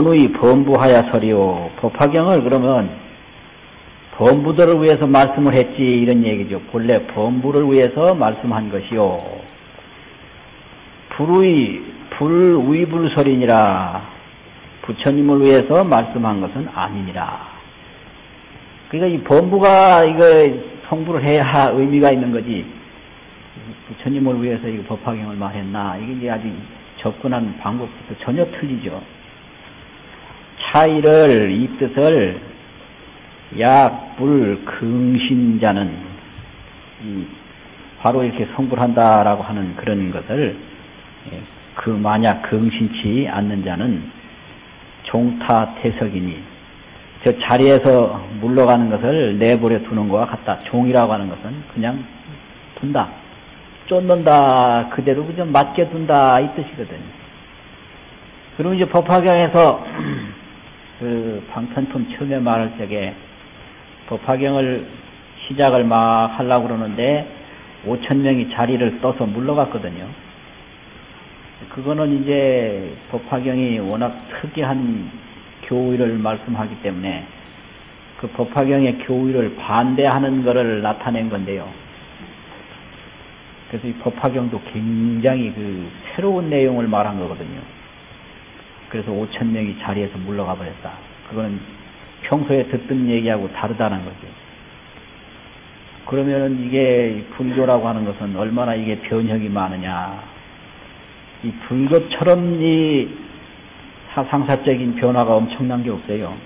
본의 범부하야서리요. 법화경을 그러면 범부들을 위해서 말씀을 했지 이런 얘기죠. 본래 범부를 위해서 말씀한 것이요. 불의불설이니라. 부처님을 위해서 말씀한 것은 아니니라. 그러니까 이 범부가 이거 성부를 해야 의미가 있는 거지. 부처님을 위해서 이 법화경을 말했나. 이게 이제 아주 접근한 방법부터 전혀 틀리죠. 차이를, 이 뜻을 약불 긍신자는 바로 이렇게 성불한다라고 하는 그런 것을 그 만약 긍신치 않는 자는 종타태석이니 저 자리에서 물러가는 것을 내버려 두는 것과 같다. 종이라고 하는 것은 그냥 둔다. 쫓는다. 그대로 그냥 맞게 둔다. 이 뜻이거든요. 그리고 이제 법화경에서 그 방편품 처음에 말할 적에 법화경을 시작을 막 하려고 그러는데 5,000명이 자리를 떠서 물러갔거든요. 그거는 이제 법화경이 워낙 특이한 교의를 말씀하기 때문에 그 법화경의 교의를 반대하는 것을 나타낸 건데요. 그래서 이 법화경도 굉장히 그 새로운 내용을 말한 거거든요. 그래서 5,000명이 자리에서 물러가 버렸다. 그거는 평소에 듣던 얘기하고 다르다는 거죠. 그러면은 이게 불교라고 하는 것은 얼마나 이게 변형이 많으냐. 이 불교처럼 이 사상사적인 변화가 엄청난 게 없어요.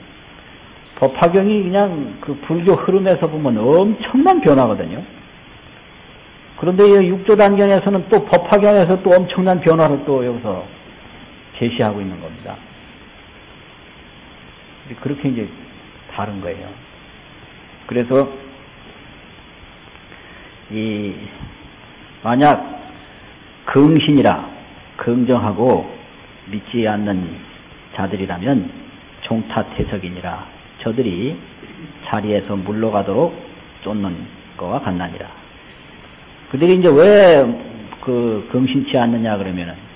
법화경이 그냥 그 불교 흐름에서 보면 엄청난 변화거든요. 그런데 이 육조단경에서는 또 법화경에서 또 엄청난 변화를 또 여기서 제시하고 있는 겁니다. 그렇게 이제 다른 거예요. 그래서 이 만약 긍신이라 긍정하고 믿지 않는 자들이라면 종타태석이니라. 저들이 자리에서 물러가도록 쫓는 거와 같나니라. 그들이 이제 왜 그 긍신치 않느냐 그러면은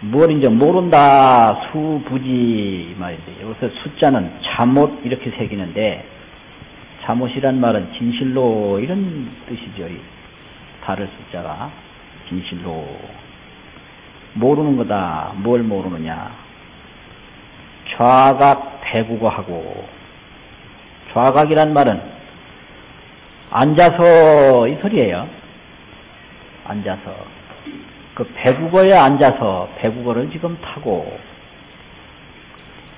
뭘 이제 모른다 수부지 말인데 여기서 숫자는 잠못 이렇게 새기는데 잠못이란 말은 진실로 이런 뜻이죠. 다를 숫자가 진실로 모르는 거다. 뭘 모르느냐. 좌각 배국어하고 좌각이란 말은 앉아서 이 소리예요. 앉아서 그 배국어에 앉아서 배국어를 지금 타고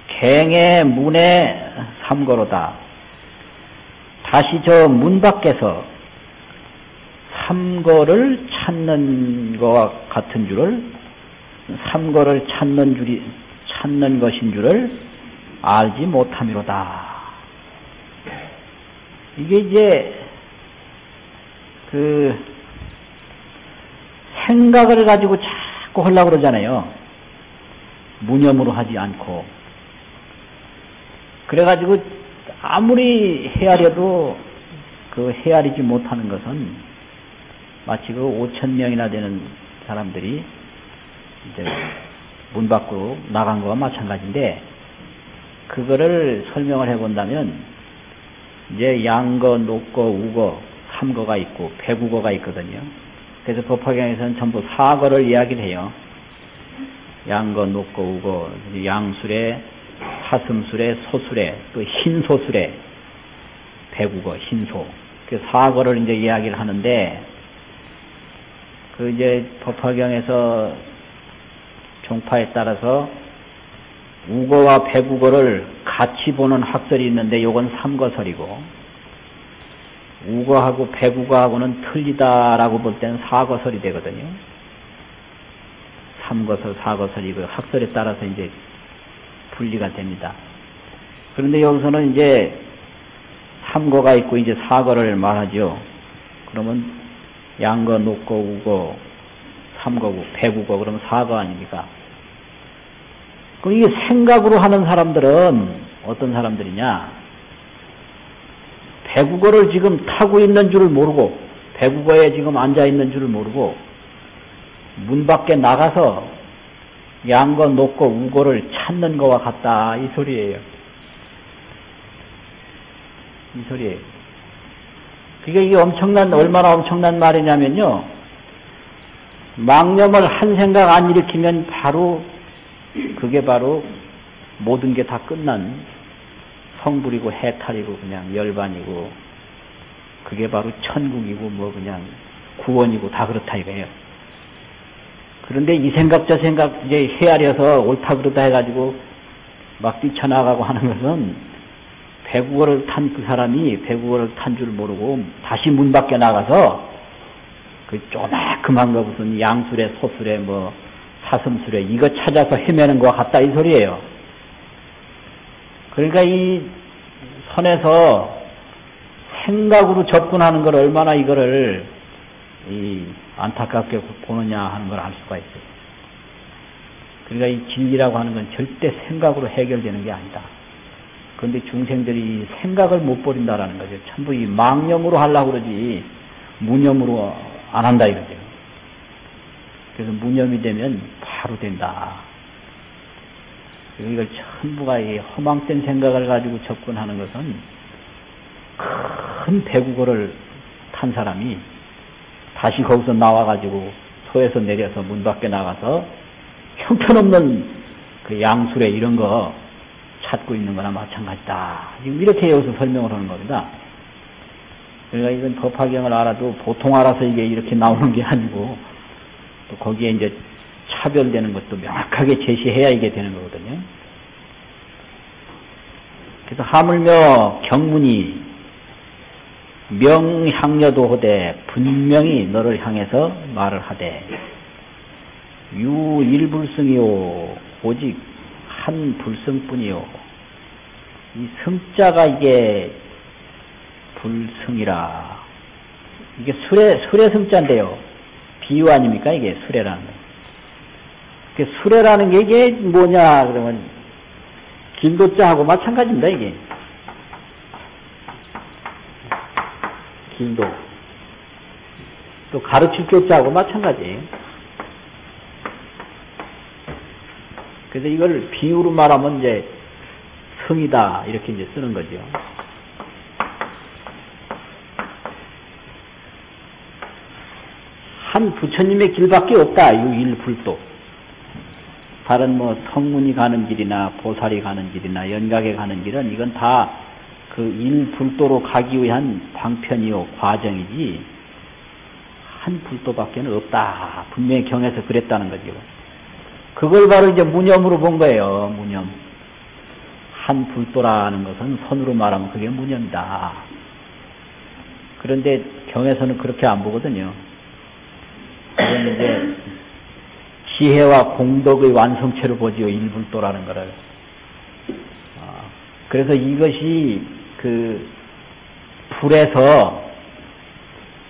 갱의 문에 삼거로다. 다시 저 문 밖에서 삼거를 찾는 것과 같은 줄을 삼거를 찾는 것인 줄을 알지 못함이로다. 이게 이제 그 생각을 가지고 자꾸 하려고 그러잖아요. 무념으로 하지 않고. 그래가지고 아무리 헤아려도 그 헤아리지 못하는 것은 마치 그 5,000명이나 되는 사람들이 이제 문 밖으로 나간 거와 마찬가지인데, 그거를 설명을 해본다면 이제 양거, 녹거, 우거, 삼거가 있고 배국어가 있거든요. 그래서 법화경에서는 전부 사거를 이야기를 해요. 양거, 녹거, 우거, 양술에, 사슴술에, 소술에, 또 신소술에, 배국어, 신소. 그 사거를 이제 이야기를 하는데, 그 이제 법화경에서 종파에 따라서 우거와 배국어를 같이 보는 학설이 있는데, 요건 삼거설이고, 우거하고 배국어하고는 틀리다라고 볼 때는 사거설이 되거든요. 삼거설, 사거설이 그 학설에 따라서 이제 분리가 됩니다. 그런데 여기서는 이제 삼거가 있고 이제 사거를 말하죠. 그러면 양거, 녹거, 우거, 삼거고 배국어, 그러면 사거 아닙니까? 그럼 이게 생각으로 하는 사람들은 어떤 사람들이냐? 배국어를 지금 타고 있는 줄을 모르고, 배국어에 지금 앉아 있는 줄을 모르고, 문 밖에 나가서 양거, 높고, 우고를 찾는 거와 같다. 이 소리예요. 이 소리예요. 그게 이게 얼마나 엄청난 말이냐면요. 망념을 한 생각 안 일으키면 그게 바로 모든 게 다 끝난 성불이고 해탈이고 그냥 열반이고 그게 바로 천국이고 뭐 그냥 구원이고 다 그렇다 이거예요. 그런데 이 생각 저 생각 이제 헤아려서 옳다 그르다 해가지고 막 뛰쳐나가고 하는 것은 배구어를 탄 그 사람이 배구어를 탄 줄 모르고 다시 문 밖에 나가서 그 조그마한 거 무슨 양술에 소술에 뭐 사슴술에 이거 찾아서 헤매는 것 같다 이 소리예요. 그러니까 이 선에서 생각으로 접근하는 걸 얼마나 이거를 안타깝게 보느냐 하는 걸 알 수가 있어요. 그러니까 이 진리라고 하는 건 절대 생각으로 해결되는 게 아니다. 그런데 중생들이 생각을 못 버린다라는 거죠. 전부 이 망념으로 하려고 그러지 무념으로 안 한다 이거죠. 그래서 무념이 되면 바로 된다. 이걸 전부가 이 허망된 생각을 가지고 접근하는 것은 큰 배구거를 탄 사람이 다시 거기서 나와가지고 소에서 내려서 문 밖에 나가서 형편없는 그 양술에 이런 거 찾고 있는 거나 마찬가지다. 지금 이렇게 여기서 설명을 하는 겁니다. 그러니까 이건 법화경을 알아도 보통 알아서 이게 이렇게 나오는 게 아니고 또 거기에 이제 차별되는 것도 명확하게 제시해야 이게 되는 거거든요. 그래서 하물며 경문이 명향여도 호대 분명히 너를 향해서 말을 하되 유일불승이요 오직 한 불승뿐이요. 이 승자가 이게 불승이라. 이게 수레 승자인데요. 비유 아닙니까? 이게 수레라는 거. 그 수레라는 게 이게 뭐냐 그러면 길도자하고 마찬가지입니다. 이게 길도 또 가르칠 교자하고 마찬가지예요. 그래서 이걸 비유로 말하면 이제 승이다 이렇게 이제 쓰는 거죠. 한 부처님의 길밖에 없다. 유일불도. 다른 뭐 성문이 가는 길이나 보살이 가는 길이나 연각에 가는 길은 이건 다 그 일불도로 가기 위한 방편이요 과정이지 한 불도밖에 없다. 분명히 경에서 그랬다는 거죠. 그걸 바로 이제 무념으로 본 거예요. 무념. 한 불도라는 것은 선으로 말하면 그게 무념이다. 그런데 경에서는 그렇게 안 보거든요. 그건 이제 지혜와 공덕의 완성체로 보지요. 일불도라는 거를. 그래서 이것이 그 불에서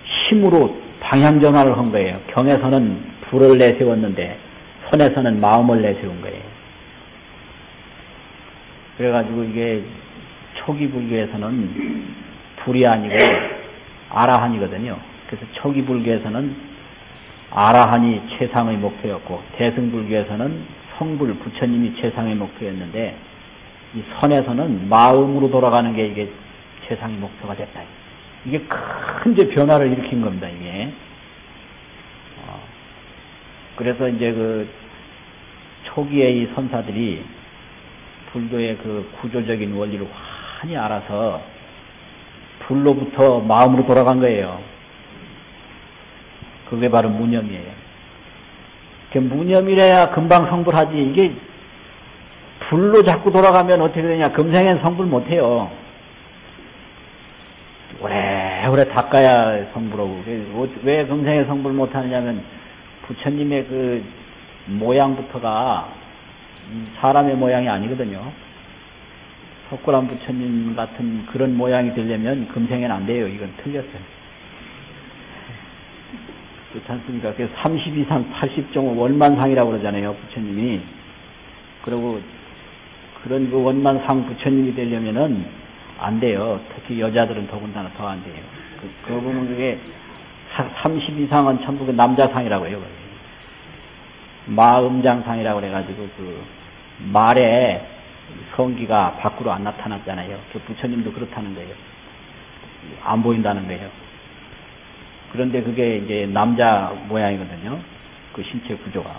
힘으로 방향 전환을 한 거예요. 경에서는 불을 내세웠는데 선에서는 마음을 내세운 거예요. 그래가지고 이게 초기 불교에서는 불이 아니고 아라한이거든요. 그래서 초기 불교에서는 아라한이 최상의 목표였고 대승불교에서는 성불 부처님이 최상의 목표였는데 이 선에서는 마음으로 돌아가는 게 이게 최상의 목표가 됐다. 이게 큰 이제 변화를 일으킨 겁니다. 이게. 그래서 이제 그 초기에 이 선사들이 불교의 그 구조적인 원리를 환히 알아서 불로부터 마음으로 돌아간 거예요. 그게 바로 무념이에요. 무념이래야 금방 성불하지. 이게 불로 자꾸 돌아가면 어떻게 되냐. 금생엔 성불 못해요. 오래 닦아야 성불하고. 왜 금생에 성불 못하느냐면 부처님의 그 모양부터가 사람의 모양이 아니거든요. 석굴암 부처님 같은 그런 모양이 되려면 금생엔 안 돼요. 이건 틀렸어요. 그렇지 않습니까? 그래서 30 이상 80종 원만상이라고 그러잖아요. 부처님이. 그리고 그런 그 원만상 부처님이 되려면은 안 돼요. 특히 여자들은 더군다나 더 안 돼요. 그분은 그게 30 이상은 전부 그 남자상이라고 해요. 마음장상이라고 그래가지고 그 말에 성기가 밖으로 안 나타났잖아요. 그 부처님도 그렇다는 거예요. 안 보인다는 거예요. 그런데 그게 이제 남자 모양이거든요. 그 신체 구조가.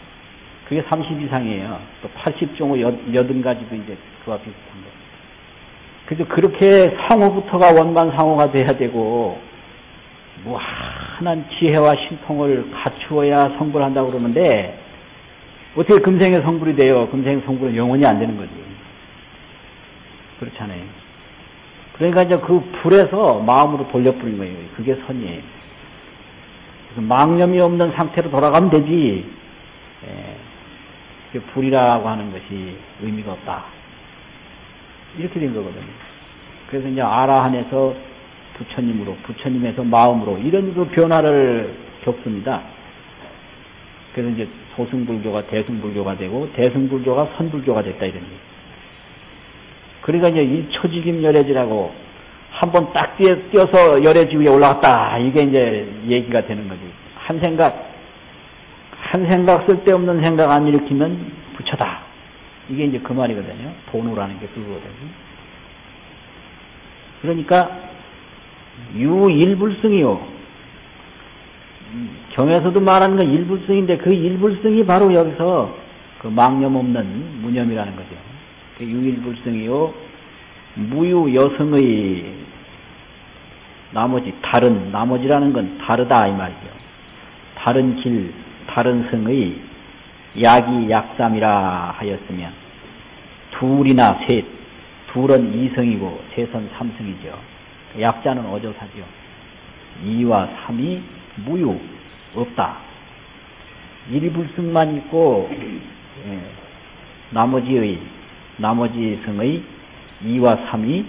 그게 30 이상이에요. 또 80종의 80가지도 이제 그와 비슷한 거. 그래서 그렇게 상호부터가 원만상호가 돼야 되고, 무한한 지혜와 신통을 갖추어야 성불을 한다고 그러는데, 어떻게 금생에 성불이 돼요? 금생 성불은 영원히 안 되는 거지. 그렇잖아요. 그러니까 이제 그 불에서 마음으로 돌려뿌린 거예요. 그게 선이에요. 그래서 망념이 없는 상태로 돌아가면 되지. 불이라고 하는 것이 의미가 없다. 이렇게 된 거거든요. 그래서 이제 아라한에서 부처님으로, 부처님에서 마음으로 이런 그 변화를 겪습니다. 그래서 이제 소승불교가 대승불교가 되고 대승불교가 선불교가 됐다 이런 얘기. 그러니까 이제 일초직임 열애지라고 한번 딱 뛰어서 열애지 위에 올라갔다. 이게 이제 얘기가 되는 거지. 한 생각 쓸데없는 생각 안 일으키면 부처다. 이게 이제 그 말이거든요. 돈우라는 게 그거거든요. 그러니까 유일불승이요. 경에서도 말하는 건 일불승인데 그 일불승이 바로 여기서 그 망념 없는 무념이라는 거죠. 그 유일불승이요. 무유 여성의 나머지라는 건 다르다 이 말이죠. 다른 길, 다른 성의 약이 약삼이라 하였으면 둘이나 셋, 둘은 이성이고 셋은 삼성이죠. 약자는 어조사죠. 2와 3이 무유, 없다. 일불승만 있고 나머지 성의 2와 3이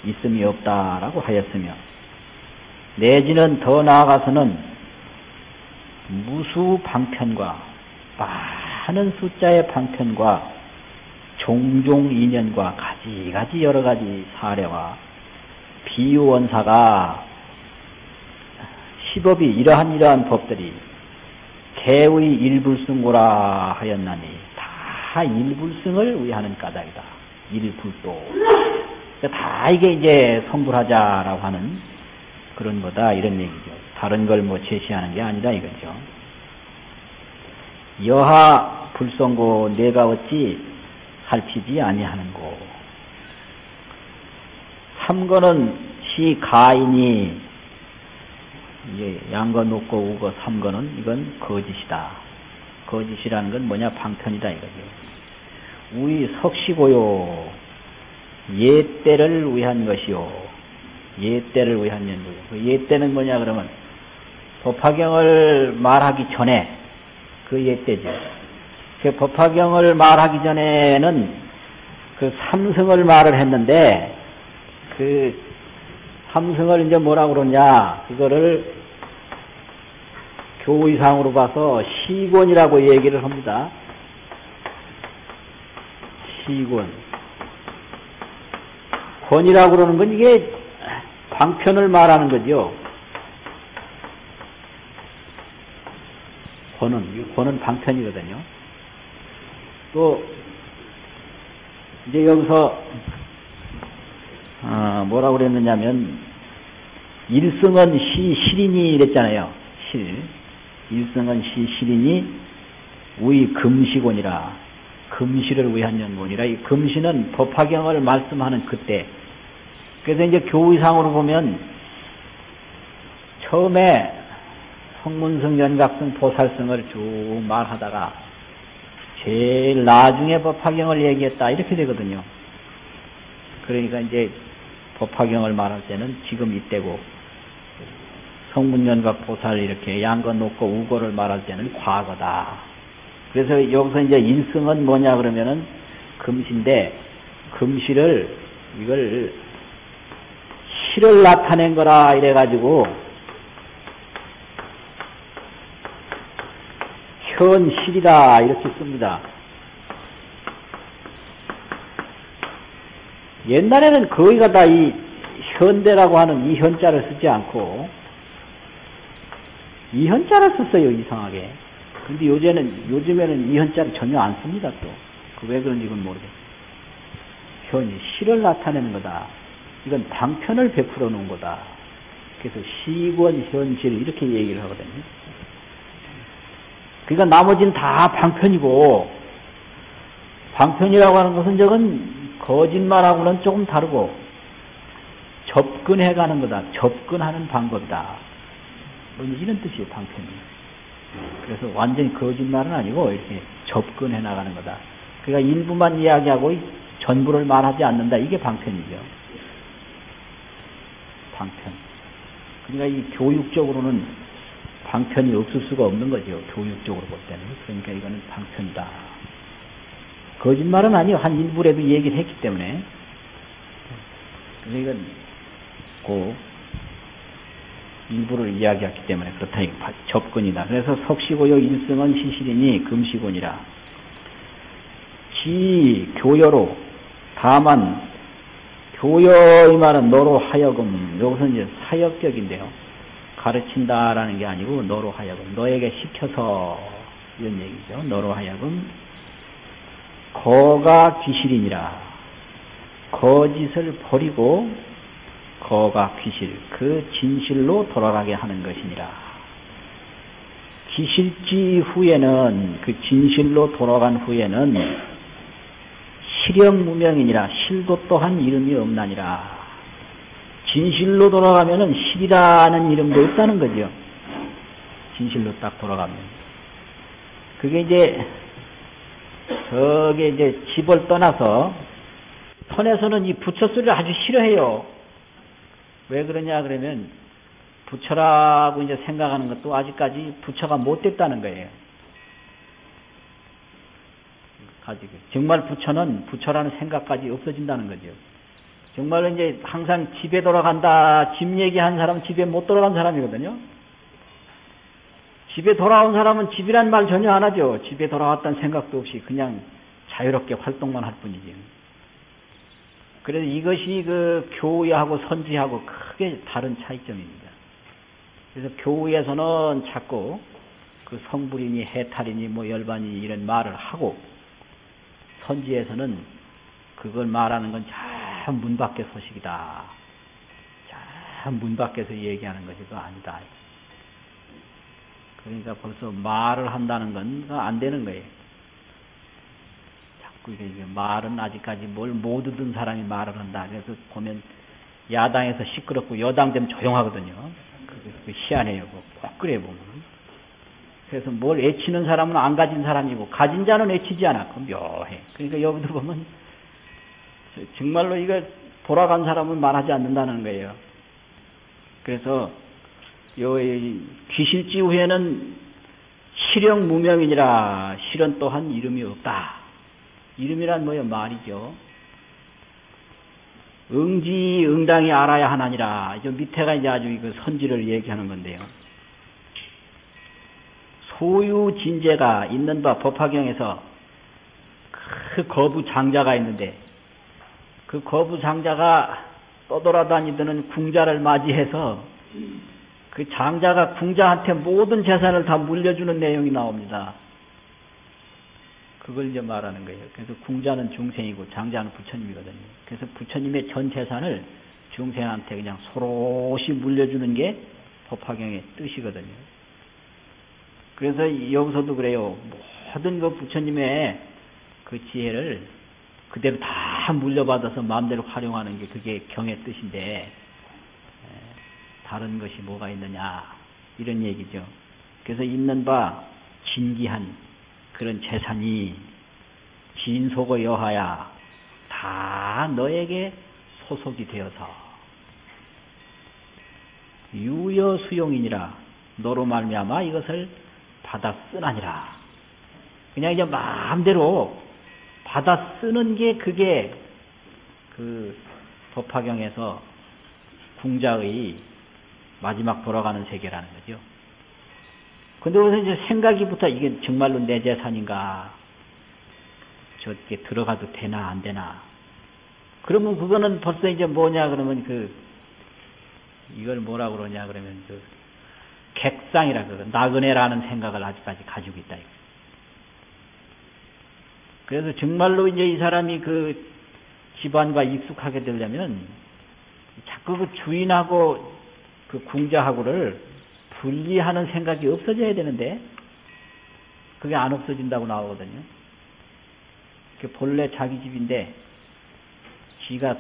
있음이 없다라고 하였으며 내지는 더 나아가서는 무수 방편과 많은 숫자의 방편과 종종 인연과 가지가지 여러 가지 사례와 비유원사가 시법이 이러한 법들이 개의 일불승고라 하였나니 다 일불승을 위하는 까닭이다. 일불도. 다 이게 이제 성불하자라고 하는 그런 거다 이런 얘기죠. 다른 걸 뭐 제시하는 게 아니다 이거죠. 여하 불성고 내가 어찌 살피지 아니하는고. 삼거는 시 가인이 이제 양거 놓고 우거 삼거는 이건 거짓이다. 거짓이라는 건 뭐냐 방편이다 이거죠. 우리 석시고요. 예때를 위한 것이요. 예때를 위한 연구요. 그 예때는 뭐냐 그러면 법화경을 말하기 전에 그 예때죠. 그 법화경을 말하기 전에는 그 삼승을 말을 했는데 그 삼승을 이제 뭐라고 그러냐 그거를 교의상으로 봐서 시권이라고 얘기를 합니다. 시권. 권이라고 그러는 건 이게 방편을 말하는 거죠. 권은 방편이거든요. 또 이제 여기서 뭐라고 그랬느냐면 일승은 실이니 이랬잖아요. 일승은 실이니 우리 금시곤이라 금시를 위한 연본이라 이 금시는 법화경을 말씀하는 그때. 그래서 이제 교의상으로 보면 처음에 성문성 연각성 보살성을 쭉 말하다가 제일 나중에 법화경을 얘기했다 이렇게 되거든요. 그러니까 이제 법화경을 말할 때는 지금 이때고 성문연각 보살 이렇게 양거 놓고 우거를 말할 때는 과거다. 그래서 여기서 이제 일승은 뭐냐 그러면은 금시인데 금시를 이걸 실을 나타낸 거라 이래가지고 현실이다 이렇게 씁니다. 옛날에는 거의가 다 이 현대라고 하는 이 현자를 쓰지 않고 이 현자를 썼어요. 이상하게. 근데 요즘에는 이 현자를 전혀 안 씁니다, 또. 그 왜 그런지 이건 모르겠어요. 현이 실을 나타내는 거다. 이건 방편을 베풀어 놓은 거다. 그래서 시권, 현실, 이렇게 얘기를 하거든요. 그러니까 나머지는 다 방편이고, 방편이라고 하는 것은 저건 거짓말하고는 조금 다르고, 접근해 가는 거다. 접근하는 방법이다. 이런 뜻이에요, 방편이. 그래서 완전히 거짓말은 아니고, 이렇게 접근해 나가는 거다. 그러니까 일부만 이야기하고 전부를 말하지 않는다. 이게 방편이죠. 방편. 그러니까 이 교육적으로는 방편이 없을 수가 없는 거죠. 교육적으로 볼 때는. 그러니까 이거는 방편이다. 거짓말은 아니요. 한 일부라도 얘기를 했기 때문에. 그래서 이건 그 일부를 이야기했기 때문에 그렇다. 접근이다. 그래서 석시고요 일승은 시실이니 금시곤이라. 지 교여로 다만 교여 이 말은 너로 하여금 여기서 이제 사역격인데요. 가르친다라는 게 아니고 너로 하여금 너에게 시켜서 이런 얘기죠. 너로 하여금 거가 귀실이니라. 거짓을 버리고 거가 귀실 그 진실로 돌아가게 하는 것이니라. 귀실지 후에는 그 진실로 돌아간 후에는 실형무명이니라. 실도 또한 이름이 없나니라. 진실로 돌아가면은 실이라는 이름도 없다는 거죠. 진실로 딱 돌아가면. 그게 이제 저게 이제 집을 떠나서 선에서는 이 부처 소리를 아주 싫어해요. 왜 그러냐 그러면 부처라고 이제 생각하는 것도 아직까지 부처가 못 됐다는 거예요. 정말 부처는 부처라는 생각까지 없어진다는 거죠. 정말로 이제 항상 집에 돌아간다, 집 얘기한 사람은 집에 못 돌아간 사람이거든요. 집에 돌아온 사람은 집이란 말 전혀 안 하죠. 집에 돌아왔다는 생각도 없이 그냥 자유롭게 활동만 할 뿐이지. 그래서 이것이 그 교우하고 선지하고 크게 다른 차이점입니다. 그래서 교우에서는 자꾸 그 성불이니 해탈이니 뭐 열반이니 이런 말을 하고, 선지에서는 그걸 말하는 건 참 문 밖의 소식이다. 참 문 밖에서 얘기하는 것이 그거 아니다. 그러니까 벌써 말을 한다는 건 안 되는 거예요. 자꾸 이게 말은 아직까지 뭘 못 얻은 사람이 말을 한다. 그래서 보면 야당에서 시끄럽고 여당 되면 조용하거든요. 그게 희한해요. 꼭 그래 보면. 그래서 뭘 애치는 사람은 안 가진 사람이고 가진 자는 애치지 않아. 그 묘해. 그러니까 여기도 보면 정말로 이거 돌아간 사람은 말하지 않는다는 거예요. 그래서 요 귀실지 후에는 실형 무명이니라. 실은 또한 이름이 없다. 이름이란 뭐예요? 말이죠. 응지 응당히 알아야 하나니라. 이 밑에가 이제 아주 그 선지를 얘기하는 건데요. 소유 진제가 있는 바 법화경에서 그 거부 장자가 있는데, 그 거부 장자가 떠돌아다니던 궁자를 맞이해서 그 장자가 궁자한테 모든 재산을 다 물려주는 내용이 나옵니다. 그걸 이제 말하는 거예요. 그래서 궁자는 중생이고 장자는 부처님이거든요. 그래서 부처님의 전 재산을 중생한테 그냥 소롯이 물려주는 게 법화경의 뜻이거든요. 그래서 여기서도 그래요. 모든 그 부처님의 그 지혜를 그대로 다 물려받아서 마음대로 활용하는 게 그게 경의 뜻인데, 다른 것이 뭐가 있느냐 이런 얘기죠. 그래서 있는 바 진기한 그런 재산이 진속의 여하야 다 너에게 소속이 되어서 유여 수용이니라. 너로 말미암아 이것을 받아 쓰나니라. 그냥 이제 마음대로 받아 쓰는 게 그게 그 법화경에서 궁자의 마지막 돌아가는 세계라는 거죠. 근데 여기서 이제 생각이부터 이게 정말로 내 재산인가? 저게 들어가도 되나 안 되나? 그러면 그거는 벌써 이제 뭐냐 그러면 이걸 뭐라 그러냐 그러면 객상이라 그러고 나그네라는 생각을 아직까지 가지고 있다. 그래서 정말로 이제 이 사람이 그 집안과 익숙하게 되려면 자꾸 그 주인하고 그 궁자하고를 분리하는 생각이 없어져야 되는데 그게 안 없어진다고 나오거든요. 본래 자기 집인데 지가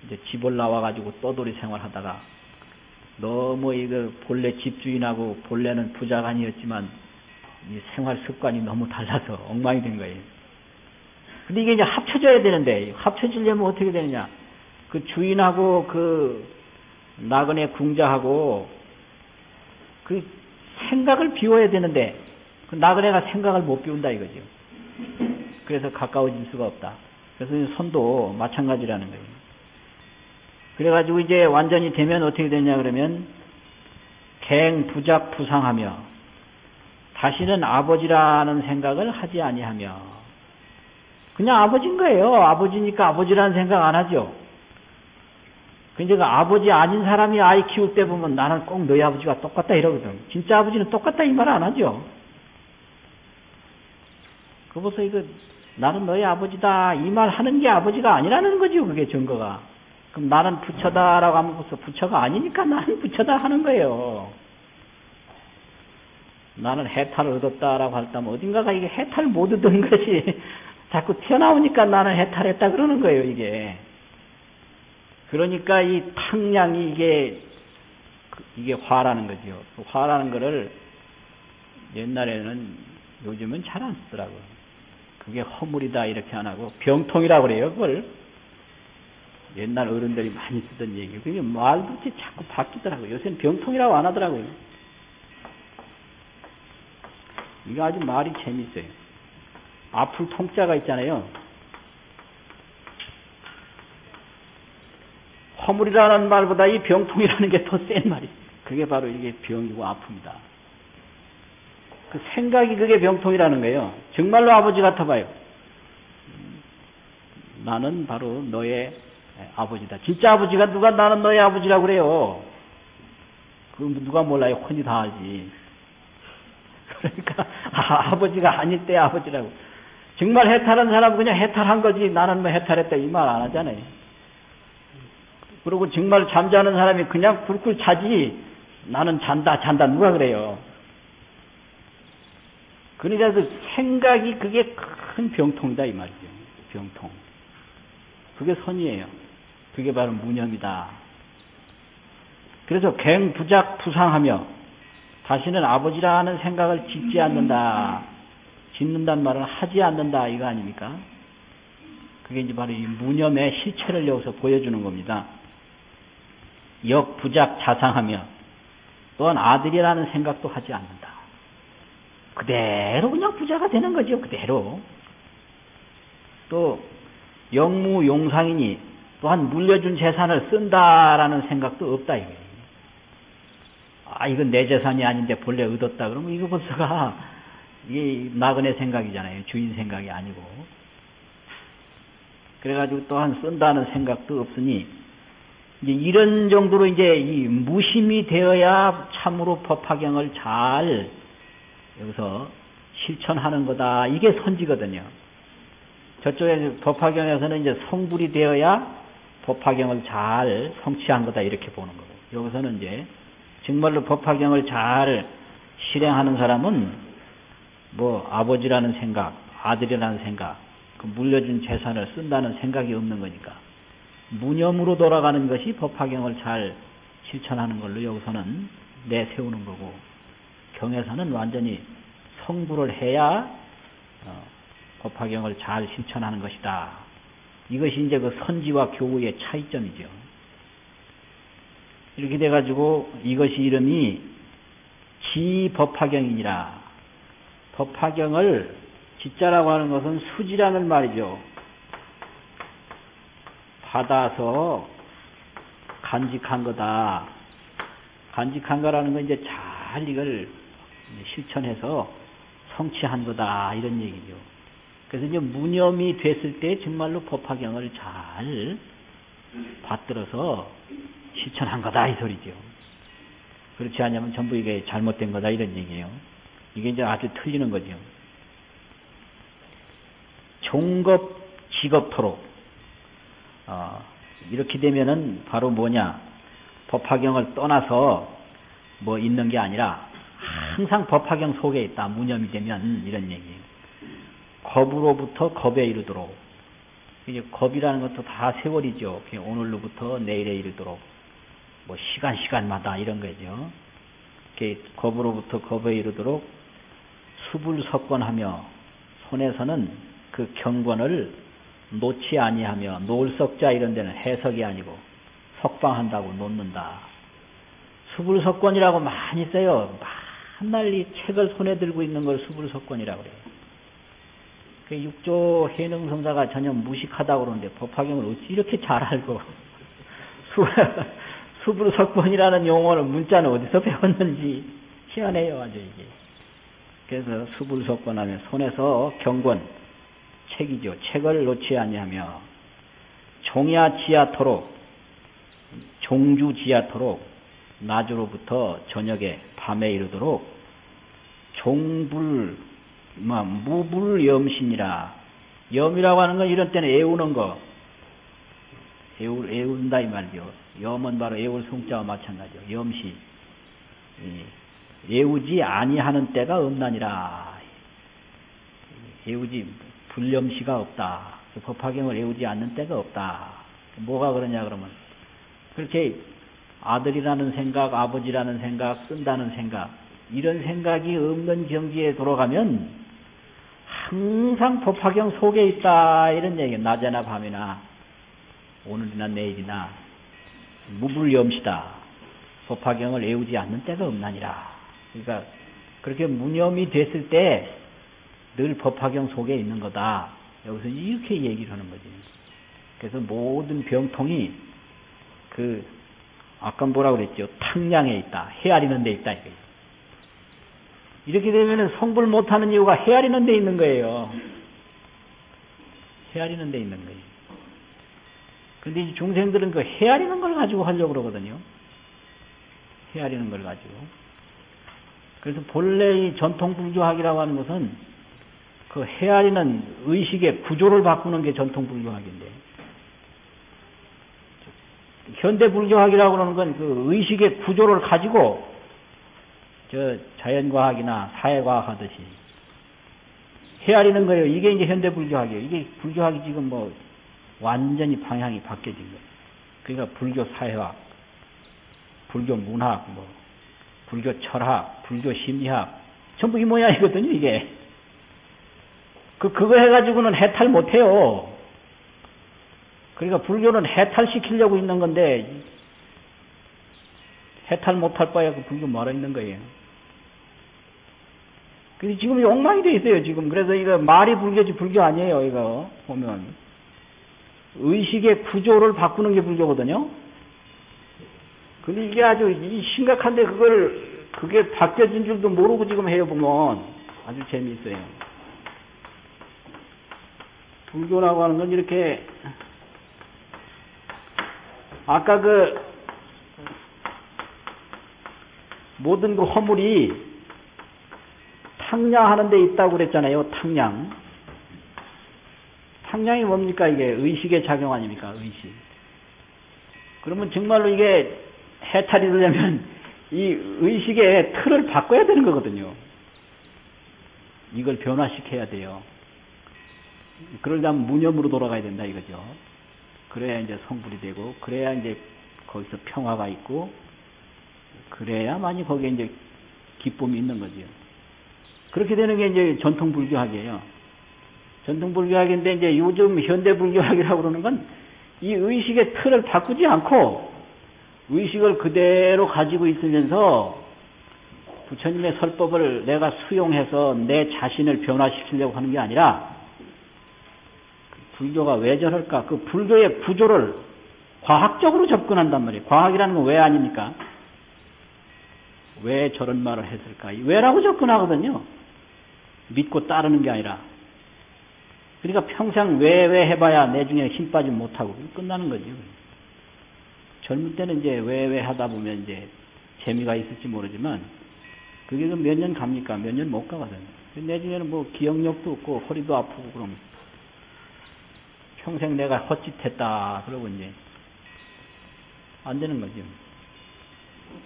이제 집을 나와가지고 떠돌이 생활하다가 너무 이거 본래 집주인하고 본래는 부자가 아니었지만 이 생활 습관이 너무 달라서 엉망이 된 거예요. 근데 이게 이제 합쳐져야 되는데 합쳐지려면 어떻게 되느냐? 그 주인하고 그 나그네 궁자하고 그 생각을 비워야 되는데 그 나그네가 생각을 못 비운다 이거죠. 그래서 가까워질 수가 없다. 그래서 선도 마찬가지라는 거예요. 그래가지고 이제 완전히 되면 어떻게 되냐 그러면 갱 부작 부상하며 다시는 아버지라는 생각을 하지 아니하며 그냥 아버지인 거예요. 아버지니까 아버지라는 생각 안 하죠. 근데 그 아버지 아닌 사람이 아이 키울 때 보면 나는 꼭 너희 아버지가 똑같다 이러거든. 진짜 아버지는 똑같다 이 말 안 하죠. 그보서 이거 나는 너희 아버지다 이 말 하는 게 아버지가 아니라는 거죠. 그게 증거가. 그럼 나는 부처다라고 하면 벌써 부처가 아니니까 나는 부처다 하는 거예요. 나는 해탈을 얻었다라고 할다면 어딘가가 이게 해탈 못 얻은 것이 자꾸 튀어나오니까 나는 해탈했다 그러는 거예요. 이게. 그러니까 이 탕량이 이게 화라는 거죠. 화라는 거를 옛날에는 요즘은 잘 안 쓰더라고요. 그게 허물이다 이렇게 안 하고 병통이라고 그래요. 그걸 옛날 어른들이 많이 쓰던 얘기예요. 그게 말도 자꾸 바뀌더라고요. 요새는 병통이라고 안 하더라고요. 이거 아주 말이 재밌어요. 아플 통자가 있잖아요. 허물이라는 말보다 이 병통이라는 게 더 센 말이에요. 그게 바로 이게 병이고 아픕니다. 그 생각이 그게 병통이라는 거예요. 정말로 아버지 같아봐요. 나는 바로 너의 아버지다. 진짜 아버지가 누가 나는 너의 아버지라고 그래요. 그 누가 몰라요. 혼이 다 하지. 그러니까 아버지가 아닐 때 아버지라고. 정말 해탈한 사람은 그냥 해탈한 거지 나는 뭐 해탈했다 이 말 안 하잖아요. 그리고 정말 잠자는 사람이 그냥 굴굴 자지 나는 잔다 누가 그래요. 그러니까 그 생각이 그게 큰 병통이다 이 말이죠. 병통. 그게 선이에요. 그게 바로 무념이다. 그래서 갱부작 부상하며 다시는 아버지라는 생각을 짓지 않는다. 짓는다는 말은 하지 않는다 이거 아닙니까? 그게 이제 바로 이 무념의 실체를 여기서 보여주는 겁니다. 역부작 자상하며 또한 아들이라는 생각도 하지 않는다. 그대로 그냥 부자가 되는 거죠. 그대로. 또 영무용상이니 또한 물려준 재산을 쓴다라는 생각도 없다 이거예요. 아 이건 내 재산이 아닌데 본래 얻었다 그러면 이거 벌써가 이게 나그네 생각이잖아요. 주인 생각이 아니고. 그래가지고 또한 쓴다는 생각도 없으니 이제 이런 정도로 이제 이 무심이 되어야 참으로 법화경을 잘 여기서 실천하는 거다. 이게 선지거든요. 저쪽에 법화경에서는 이제 성불이 되어야 법화경을 잘 성취한 거다. 이렇게 보는 거고. 여기서는 이제 정말로 법화경을 잘 실행하는 사람은 뭐 아버지라는 생각, 아들이라는 생각, 그 물려준 재산을 쓴다는 생각이 없는 거니까 무념으로 돌아가는 것이 법화경을 잘 실천하는 걸로 여기서는 내세우는 거고 경에서는 완전히 성불을 해야 법화경을 잘 실천하는 것이다. 이것이 이제 그 선지와 교우의 차이점이죠. 이렇게 돼가지고 이것이 이름이 지법화경이니라. 법화경을 지자라고 하는 것은 수지라는 말이죠. 받아서 간직한 거다. 간직한 거라는 건 이제 잘 이걸 실천해서 성취한 거다. 이런 얘기죠. 그래서 이제 무념이 됐을 때 정말로 법화경을 잘 받들어서 실천한 거다. 이 소리죠. 그렇지 않으면 전부 이게 잘못된 거다 이런 얘기예요. 이게 이제 아주 틀리는 거죠. 종급 직업토록 이렇게 되면은 바로 뭐냐, 법화경을 떠나서 뭐 있는 게 아니라 항상 법화경 속에 있다. 무념이 되면 이런 얘기예요. 겁으로부터 겁에 이르도록. 이제 겁이라는 것도 다 세월이죠. 오늘로부터 내일에 이르도록 뭐 시간마다 이런 거죠. 겁으로부터 겁에 이르도록 수불석권하며 손에서는 그 경권을 놓지 아니하며, 놀석자 이런 데는 해석이 아니고 석방한다고 놓는다. 수불석권이라고 많이 써요. 맨날 이 책을 손에 들고 있는 걸 수불석권이라고 그래요. 그 육조 해능성사가 전혀 무식하다고 그러는데 법화경을 어찌 이렇게 잘 알고 수불석권이라는 용어를 문자는 어디서 배웠는지 희한해요 아주 이게. 그래서 수불석권하면 손에서 경권, 책이죠. 책을 놓지 아니하며 종야지야토록, 종주지야토록 낮으로부터 저녁에 밤에 이르도록 종불 무불염신이라. 염이라고 하는 건 이런 때는 애우는 거, 애운다 이 말이죠. 염은 바로 애울 성자와 마찬가지죠. 염시. 애우지 아니하는 때가 없나니라. 애우지 불염시가 없다. 법화경을 애우지 않는 때가 없다. 뭐가 그러냐 그러면 그렇게 아들이라는 생각, 아버지라는 생각, 쓴다는 생각, 이런 생각이 없는 경지에 돌아가면 항상 법화경 속에 있다 이런 얘기예요. 낮에나 밤이나 오늘이나 내일이나 무불염시다. 법화경을 애우지 않는 때가 없나니라. 그러니까 그렇게 무념이 됐을 때 늘 법화경 속에 있는 거다. 여기서 이렇게 얘기를 하는 거지. 그래서 모든 병통이 아까 뭐라 그랬죠? 탕량에 있다. 헤아리는 데 있다. 이렇게 되면 성불 못하는 이유가 헤아리는 데 있는 거예요. 헤아리는 데 있는 거예요. 근데 중생들은 그 헤아리는 걸 가지고 하려고 그러거든요. 헤아리는 걸 가지고. 그래서 본래 이 전통불교학이라고 하는 것은 그 헤아리는 의식의 구조를 바꾸는 게 전통불교학인데, 현대불교학이라고 그러는 건 그 의식의 구조를 가지고 자연과학이나 사회과학 하듯이 헤아리는 거예요. 이게 이제 현대불교학이에요. 이게 불교학이 지금 뭐 완전히 방향이 바뀌어진 거예요. 그러니까 불교 사회학, 불교 문학, 불교 철학, 불교 심리학 전부 이 모양이거든요. 이게 그거 해가지고는 해탈 못해요. 그러니까 불교는 해탈시키려고 있는 건데 해탈 못할 바에 그 불교 말아 있는 거예요. 근데 지금 엉망이 돼 있어요. 지금 그래서 이거 말이 불교지 불교 아니에요. 이거 보면 의식의 구조를 바꾸는 게 불교거든요. 근데 이게 아주 심각한데 그게 바뀌어진 줄도 모르고 지금 해요. 보면 아주 재미있어요. 불교라고 하는 건 이렇게 아까 모든 그 허물이 탕량하는 데 있다고 그랬잖아요. 탕량. 탕량이 뭡니까? 이게 의식의 작용 아닙니까? 의식. 그러면 정말로 이게 해탈이 되려면 이 의식의 틀을 바꿔야 되는 거거든요. 이걸 변화시켜야 돼요. 그러려면 무념으로 돌아가야 된다 이거죠. 그래야 이제 성불이 되고, 그래야 이제 거기서 평화가 있고, 그래야만이 거기에 이제 기쁨이 있는 거죠. 그렇게 되는 게 이제 전통불교학이에요. 전통불교학인데 이제 요즘 현대불교학이라고 그러는 건 이 의식의 틀을 바꾸지 않고 의식을 그대로 가지고 있으면서 부처님의 설법을 내가 수용해서 내 자신을 변화시키려고 하는 게 아니라, 불교가 왜 저럴까? 그 불교의 구조를 과학적으로 접근한단 말이에요. 과학이라는 건 왜 아닙니까? 왜 저런 말을 했을까? 왜라고 접근하거든요. 믿고 따르는 게 아니라. 그러니까 평생 왜 해봐야 내 중에 힘 빠지면 못하고 끝나는 거죠. 젊을 때는 이제 왜 하다 보면 이제 재미가 있을지 모르지만 그게 몇 년 갑니까? 몇 년 못 가거든요. 내중에는 뭐 기억력도 없고 허리도 아프고 그럼 평생 내가 헛짓했다 그러고 이제 안 되는 거죠.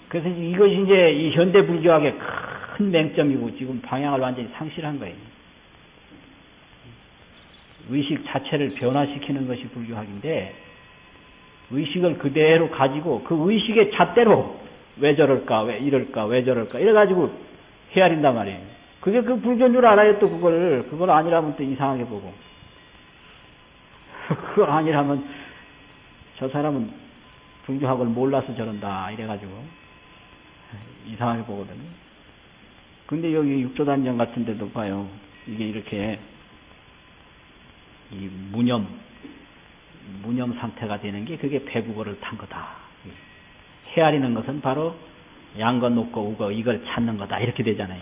그래서 이것이 이제 이 현대 불교학의 큰 맹점이고 지금 방향을 완전히 상실한 거예요. 의식 자체를 변화시키는 것이 불교학인데 의식을 그대로 가지고 그 의식의 잣대로 왜 저럴까, 왜 이럴까, 왜 저럴까 이래가지고 헤아린단 말이에요. 그게 그 불교인 줄 알아요. 또 그걸 아니라면 또 이상하게 보고 그걸 아니라면 저 사람은 불교학을 몰라서 저런다 이래가지고 이상하게 보거든요. 근데 여기 육조단정 같은 데도 봐요. 이게 이렇게 이 무념 상태가 되는 게 그게 배국어를 탄 거다. 헤아리는 것은 바로 양거, 녹거, 우거 이걸 찾는 거다. 이렇게 되잖아요.